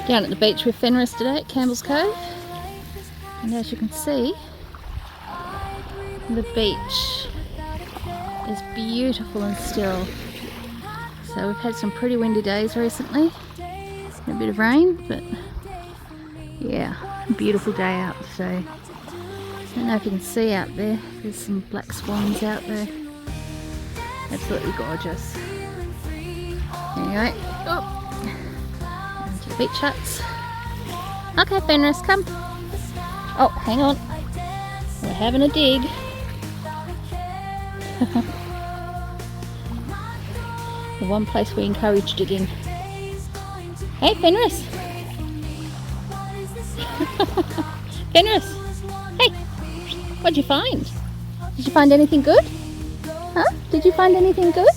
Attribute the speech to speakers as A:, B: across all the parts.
A: Down at the beach with Fenrys today at Campbells Cove, and as you can see, the beach is beautiful and still. So we've had some pretty windy days recently, a bit of rain, but yeah, beautiful day out today. I don't know if you can see out there, there's some black swans out there. Absolutely gorgeous. Anyway, into the beach huts. Okay, Fenrys, come. Oh, hang on. We're having a dig. The one place we encourage digging. Hey, Fenrys. Fenrys. Hey, what'd you find? Did you find anything good? Huh? Did you find anything good?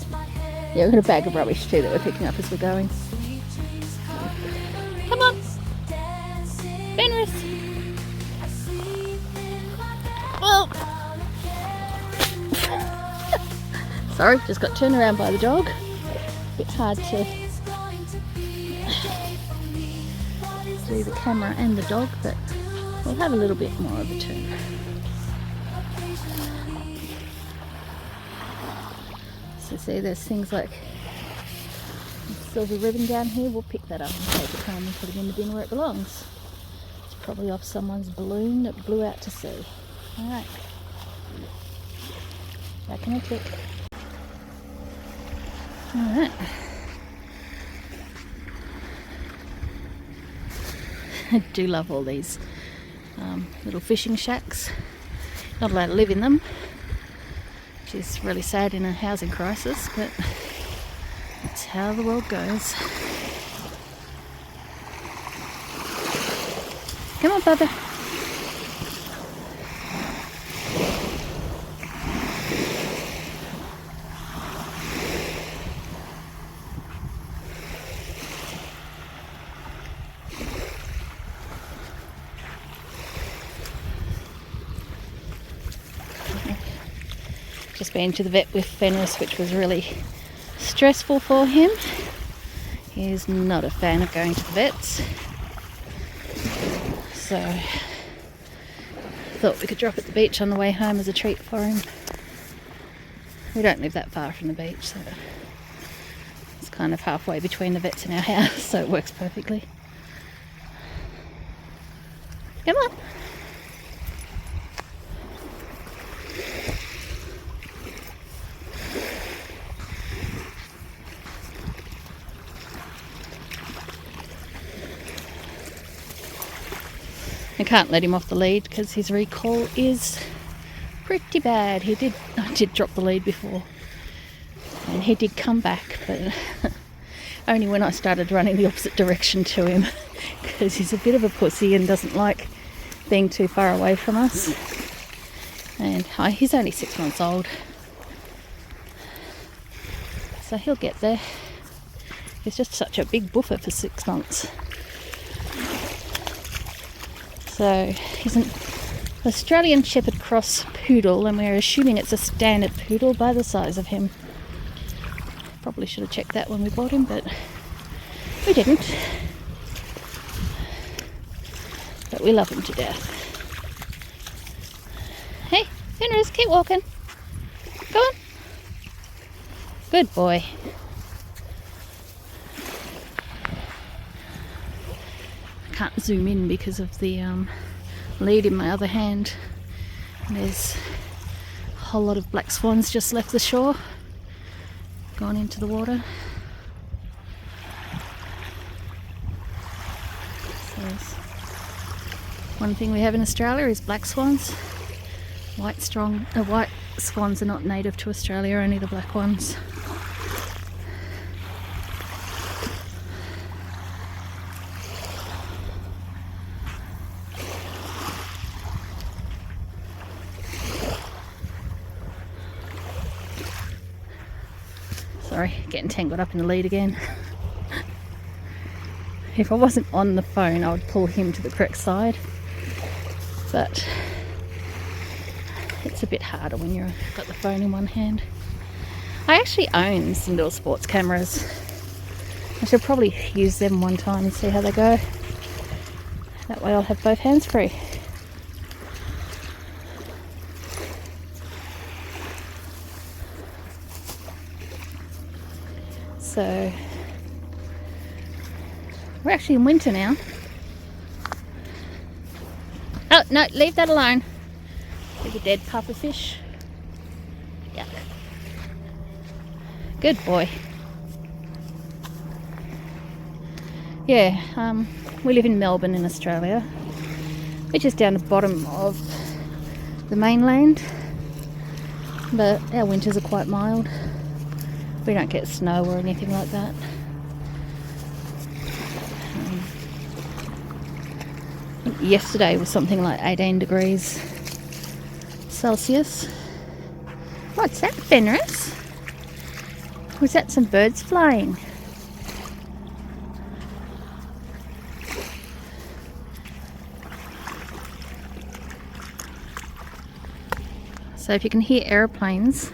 A: Yeah, we've got a bag of rubbish too that we're picking up as we're going. Come on. Fenrys. Oh. Sorry, just got turned around by the dog. A bit hard to do the camera and the dog, but we'll have a little bit more of a turn. So see, there's things like silver ribbon down here. We'll pick that up and take it home and put it in the bin where it belongs. It's probably off someone's balloon that blew out to sea. Alright, back in a tick. Alright. I do love all these little fishing shacks. Not allowed to live in them, which is really sad in a housing crisis, but that's how the world goes. Come on, Bubba. Just been to the vet with Fenrys, which was really stressful for him. He is not a fan of going to the vets, so thought we could drop at the beach on the way home as a treat for him. We don't live that far from the beach, so it's kind of halfway between the vets and our house, so it works perfectly. Come on. I can't let him off the lead because his recall is pretty bad. I did drop the lead before and he did come back, but only when I started running the opposite direction to him, because he's a bit of a pussy and doesn't like being too far away from us. And he's only 6 months old, so he'll get there. He's just such a big buffer for 6 months. So he's an Australian Shepherd Cross Poodle, and we're assuming it's a standard poodle by the size of him. Probably should have checked that when we bought him, but we didn't. But we love him to death. Hey, Fenrys, keep walking. Go on. Good boy. Can't zoom in because of the lead in my other hand. And there's a whole lot of black swans just left the shore, gone into the water. So one thing we have in Australia is black swans. White swans are not native to Australia, only the black ones. Sorry, getting tangled up in the lead again. If I wasn't on the phone, I would pull him to the correct side, but it's a bit harder when you've got the phone in one hand. I actually own some little sports cameras. I should probably use them one time and see how they go. That way I'll have both hands free. So we're actually in winter now. Oh no, leave that alone. There's a dead pufferfish. Yeah. Good boy. Yeah, we live in Melbourne in Australia, which is down the bottom of the mainland, but our winters are quite mild. We don't get snow or anything like that. I think yesterday was something like 18 degrees Celsius. What's that, Fenrys? Was that some birds flying? So if you can hear aeroplanes,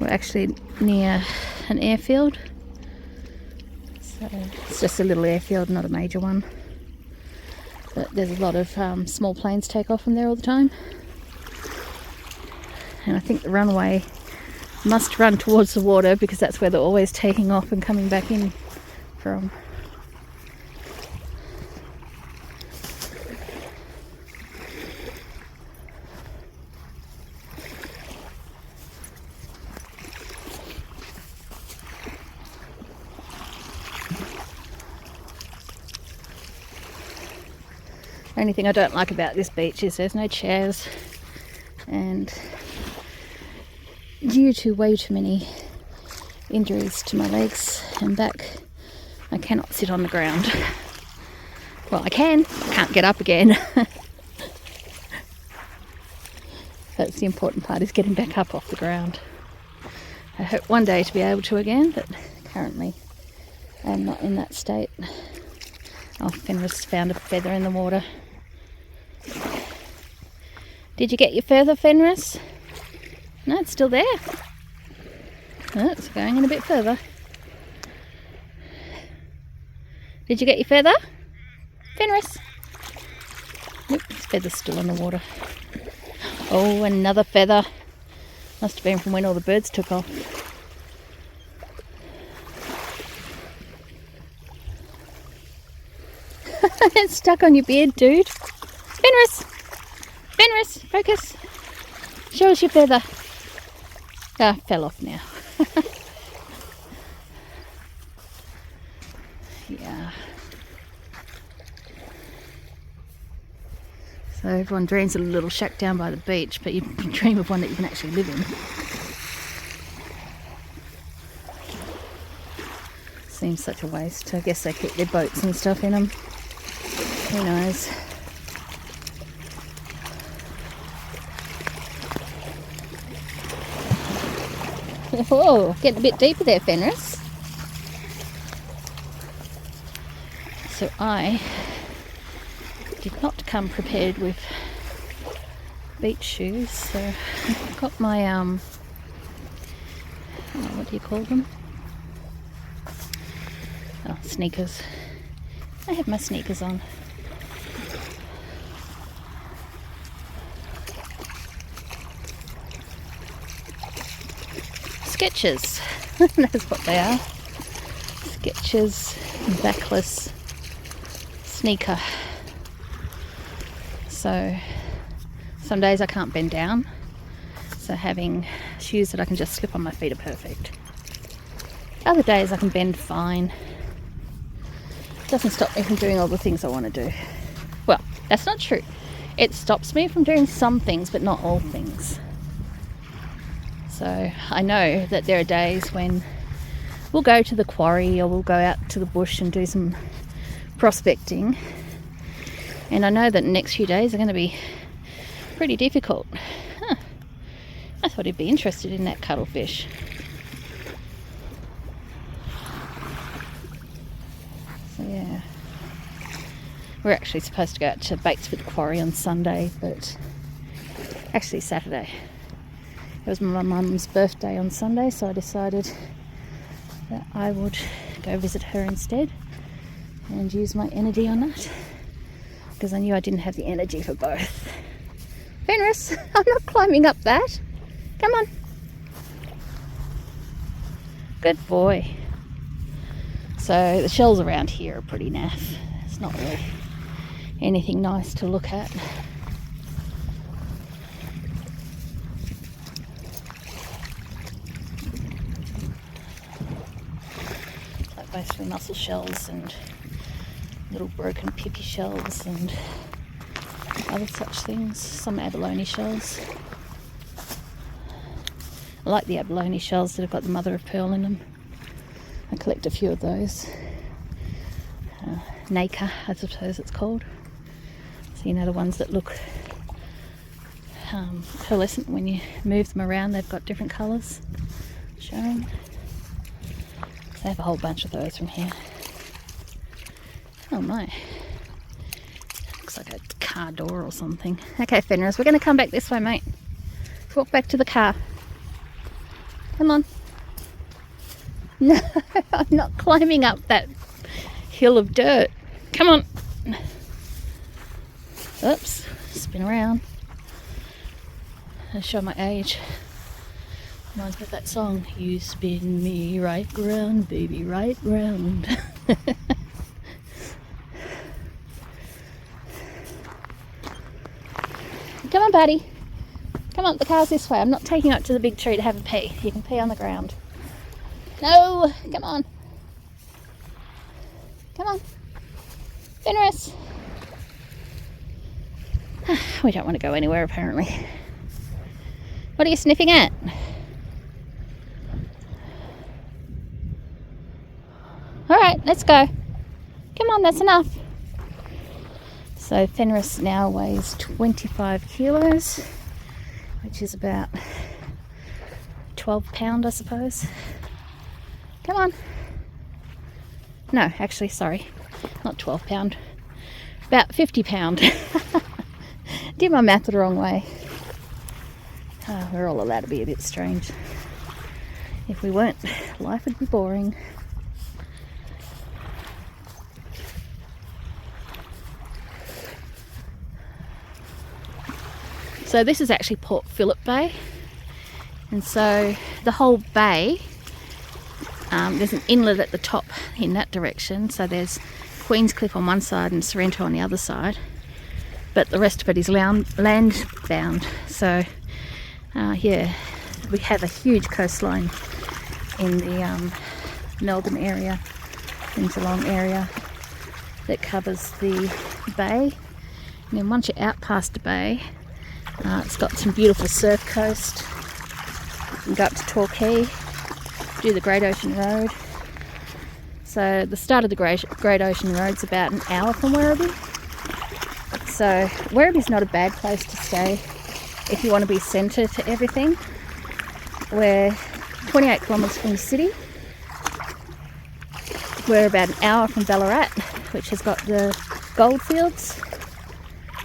A: we're actually near an airfield. So it's just a little airfield, not a major one. But there's a lot of small planes take off from there all the time. And I think the runway must run towards the water because that's where they're always taking off and coming back in from. The only thing I don't like about this beach is there's no chairs, and due to way too many injuries to my legs and back, I cannot sit on the ground. Well, I can't get up again. That's the important part, is getting back up off the ground. I hope one day to be able to again, but currently I'm not in that state. Oh, Fenrys found a feather in the water. Did you get your feather, Fenrys? No, it's still there. Oh, it's going in a bit further. Did you get your feather, Fenrys? Nope, his feather's still in the water. Oh, another feather. Must have been from when all the birds took off. It's stuck on your beard, dude. Fenrys! Fenrys, focus. Show us your feather. Ah, fell off now. Yeah. So everyone dreams of a little shack down by the beach, but you dream of one that you can actually live in. Seems such a waste. I guess they keep their boats and stuff in them. Who knows? Oh, getting a bit deeper there, Fenrys. So I did not come prepared with beach shoes, so I've got my what do you call them? Oh, sneakers. I have my sneakers on. Skechers. That's what they are. Skechers backless sneaker. So some days I can't bend down, so having shoes that I can just slip on my feet are perfect. Other days I can bend fine. Doesn't stop me from doing all the things I want to do. Well, that's not true. It stops me from doing some things, but not all things. So I know that there are days when we'll go to the quarry or we'll go out to the bush and do some prospecting, and I know that the next few days are going to be pretty difficult. I thought he'd be interested in that cuttlefish. So yeah, we're actually supposed to go out to Batesford Quarry on Sunday, but actually Saturday. It was my mum's birthday on Sunday, so I decided that I would go visit her instead and use my energy on that. because I knew I didn't have the energy for both. Fenrys, I'm not climbing up that. Come on. Good boy. So the shells around here are pretty naff. It's not really anything nice to look at. Like mostly mussel shells and little broken pippy shells and other such things. Some abalone shells. I like the abalone shells that have got the mother of pearl in them. I collect a few of those. Nacre, I suppose it's called. So you know, the ones that look pearlescent when you move them around. They've got different colours showing. So I have a whole bunch of those from here. Oh my. Looks like a car door or something. Okay, Fenrys, we're going to come back this way, mate. Walk back to the car. Come on. No, I'm not climbing up that hill of dirt. Come on. Oops, spin around. I'll show my age. Reminds me of that song. You spin me right round, baby, right round. Come on, buddy. Come on, the car's this way. I'm not taking you up to the big tree to have a pee. You can pee on the ground. No, come on. Come on. Fenrys. We don't want to go anywhere, apparently. What are you sniffing at? Alright, let's go. Come on, that's enough. So Fenrys now weighs 25 kilos, which is about 12 pound, I suppose. Come on. No, actually, sorry, not 12 pound, about 50 pound. Did my math the wrong way. Oh, we're all allowed to be a bit strange. If we weren't, life would be boring. So this is actually Port Phillip Bay, and so the whole bay, there's an inlet at the top in that direction, so there's Queen's Cliff on one side and Sorrento on the other side, but the rest of it is land bound. So yeah, we have a huge coastline in the Melbourne area, in Geelong area, that covers the bay. And then once you're out past the bay, it's got some beautiful surf coast. You can go up to Torquay, do the Great Ocean Road. So the start of the Great Ocean Road's about an hour from Werribee. So Werribee's not a bad place to stay if you want to be centre to everything. We're 28 kilometres from the city. We're about an hour from Ballarat, which has got the goldfields.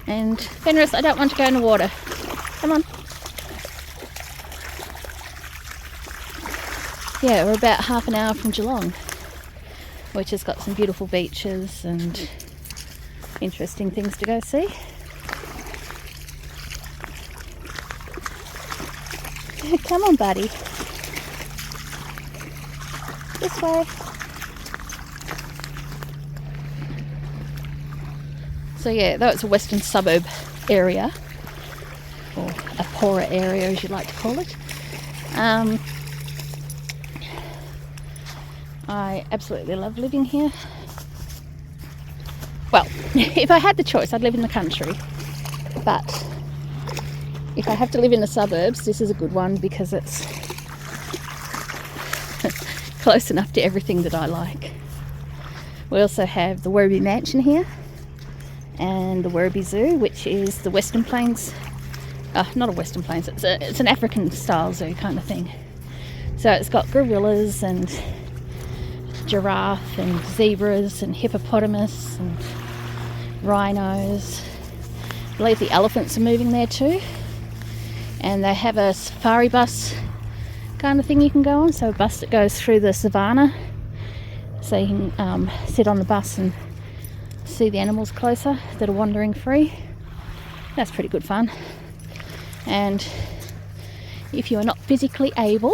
A: And Fenrys, I don't want to go in the water. Come on. Yeah, we're about half an hour from Geelong, which has got some beautiful beaches and interesting things to go see. Come on, buddy. This way. So yeah, that was a western suburb area, or a poorer area as you like to call it. I absolutely love living here. Well, if I had the choice, I'd live in the country. But if I have to live in the suburbs, this is a good one because it's close enough to everything that I like. We also have the Werribee Mansion here, and the Werribee Zoo, which is the Western Plains, not a Western Plains, it's an African style zoo kind of thing. So it's got gorillas and giraffe and zebras and hippopotamus and rhinos. I believe the elephants are moving there too. And they have a safari bus kind of thing you can go on, so a bus that goes through the savannah. So you can sit on the bus and see the animals closer that are wandering free. That's pretty good fun. And if you are not physically able,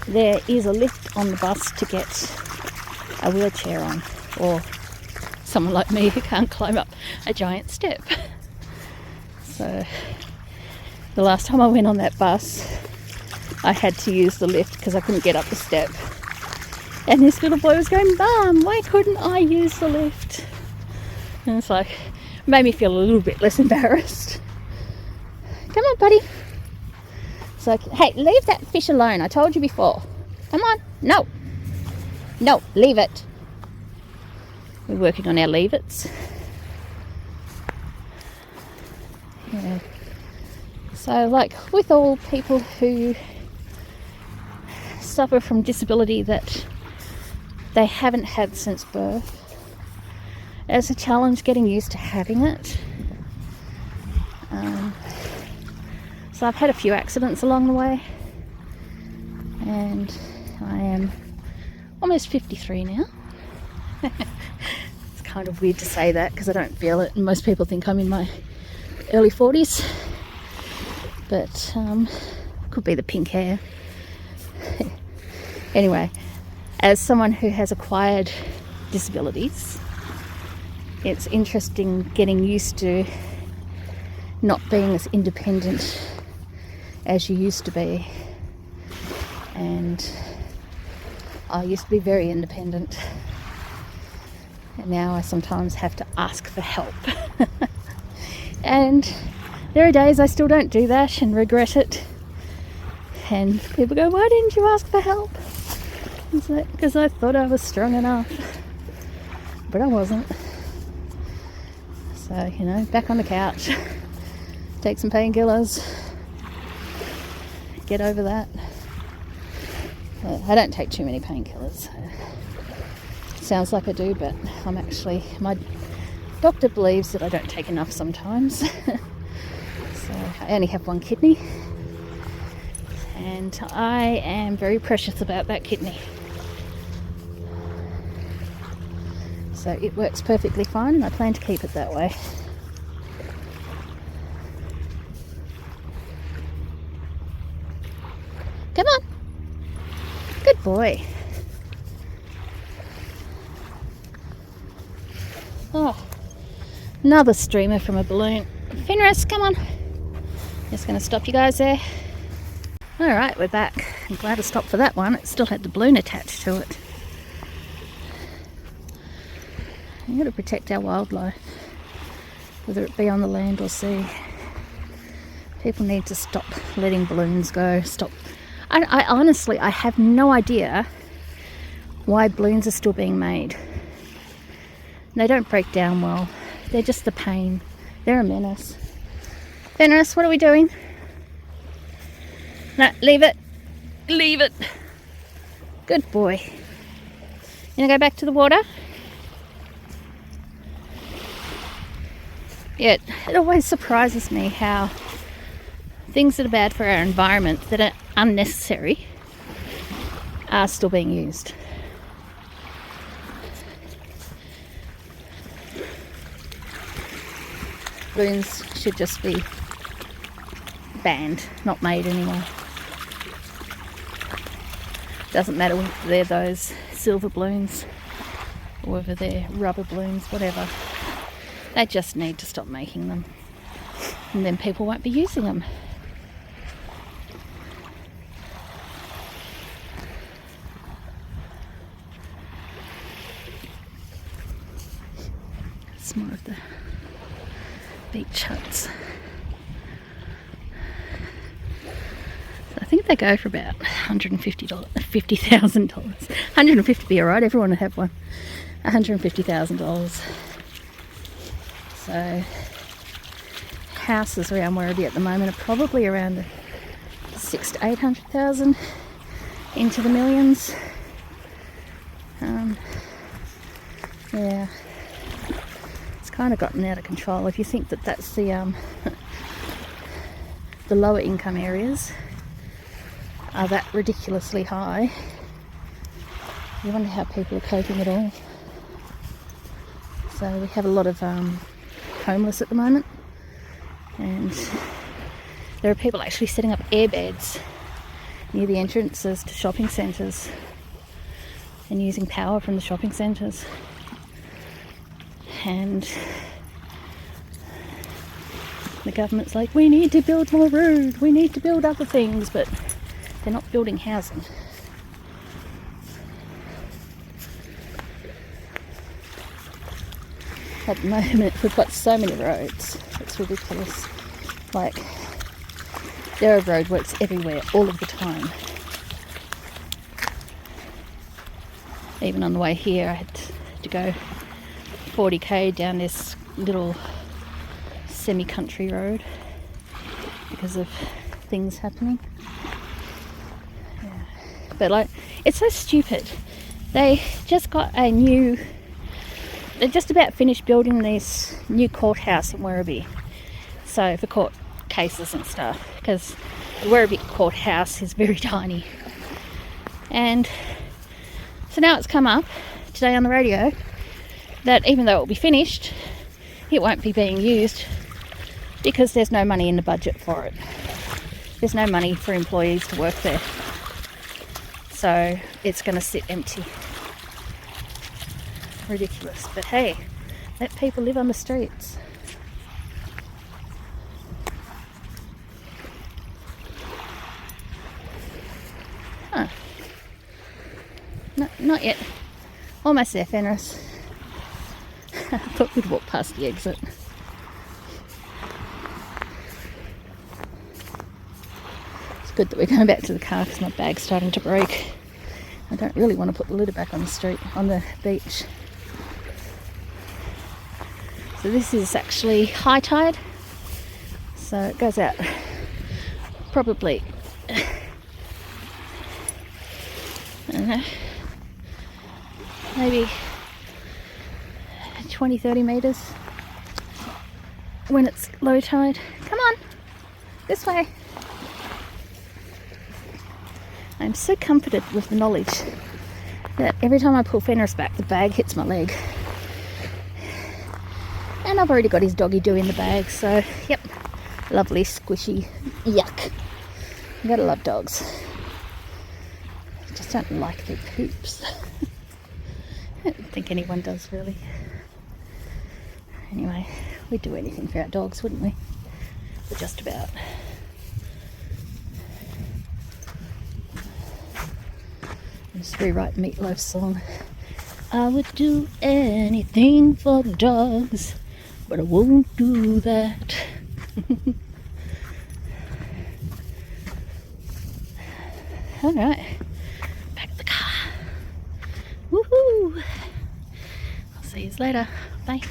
A: there is a lift on the bus to get a wheelchair on, or someone like me who can't climb up a giant step. So the last time I went on that bus, I had to use the lift because I couldn't get up the step. And this little boy was going, "Mum, why couldn't I use the lift?" And it's like, made me feel a little bit less embarrassed. Come on, buddy. It's like, hey, leave that fish alone. I told you before. Come on. No. No, leave it. We're working on our leave-its. Yeah. So, like, with all people who suffer from disability that they haven't had since birth, it's a challenge getting used to having it. So I've had a few accidents along the way, and I am almost 53 now. It's kind of weird to say that because I don't feel it, and most people think I'm in my early 40s, but could be the pink hair. Anyway, as someone who has acquired disabilities, it's interesting getting used to not being as independent as you used to be. And I used to be very independent, and now I sometimes have to ask for help. And there are days I still don't do that and regret it, and people go, "Why didn't you ask for help?" It's like, because I thought I was strong enough, but I wasn't. So, you know, back on the couch, take some painkillers, get over that. I don't take too many painkillers. Sounds like I do, but I'm actually, my doctor believes that I don't take enough sometimes. So I only have one kidney, and I am very precious about that kidney. So it works perfectly fine, and I plan to keep it that way. Come on. Good boy. Oh, another streamer from a balloon. Fenrys, come on. Just going to stop you guys there. Alright, we're back. I'm glad I stopped for that one. It still had the balloon attached to it. We've got to protect our wildlife, whether it be on the land or sea. People need to stop letting balloons go. Stop. I honestly, I have no idea why balloons are still being made. They don't break down well. They're just a pain. They're a menace. Fenrys, what are we doing? No, leave it. Leave it. Good boy. You gonna go back to the water? Yeah, it always surprises me how things that are bad for our environment, that are unnecessary, are still being used. Balloons should just be banned, not made anymore. Doesn't matter whether they're those silver balloons or whether they're rubber balloons, whatever. They just need to stop making them, and then people won't be using them. It's more of the beach huts. So I think they go for about $150,000, $50,000. $150 would be alright, everyone would have one. $150,000. So houses around Werribee at the moment are probably around 600,000 to 800,000, into the millions. Yeah, it's kind of gotten out of control. If you think that that's the the lower income areas are that ridiculously high, you wonder how people are coping at all. So we have a lot of homeless at the moment, and there are people actually setting up airbeds near the entrances to shopping centres and using power from the shopping centres. And the government's like, we need to build more road, we need to build other things, but they're not building housing. At the moment we've got so many roads, it's ridiculous. Like, there are roadworks everywhere all of the time. Even on the way here I had to go 40k down this little semi-country road because of things happening. Yeah. But like, it's so stupid. They just got they're just about finished building this new courthouse in Werribee. So for court cases and stuff, because the Werribee courthouse is very tiny. And so now it's come up today on the radio that even though it will be finished, it won't be being used because there's no money in the budget for it. There's no money for employees to work there. So it's going to sit empty. Ridiculous. But hey, let people live on the streets. Huh. No, not yet. Almost there, Fenrys. I thought we'd walk past the exit. It's good that we're going back to the car because my bag's starting to break. I don't really want to put the litter back on the street, on the beach. So this is actually high tide. So it goes out probably, I don't know, maybe 20-30 meters when it's low tide. Come on, this way. I'm so comforted with the knowledge that every time I pull Fenrys back, the bag hits my leg. And I've already got his doggy doo in the bag, so yep, lovely, squishy, yuck. You gotta love dogs. I just don't like their poops. I don't think anyone does, really. Anyway, we'd do anything for our dogs, wouldn't we? Or just about. Just rewrite Meatloaf's song. I would do anything for the dogs, but I won't do that. Alright, back to the car. Woohoo! I'll see you later. Bye.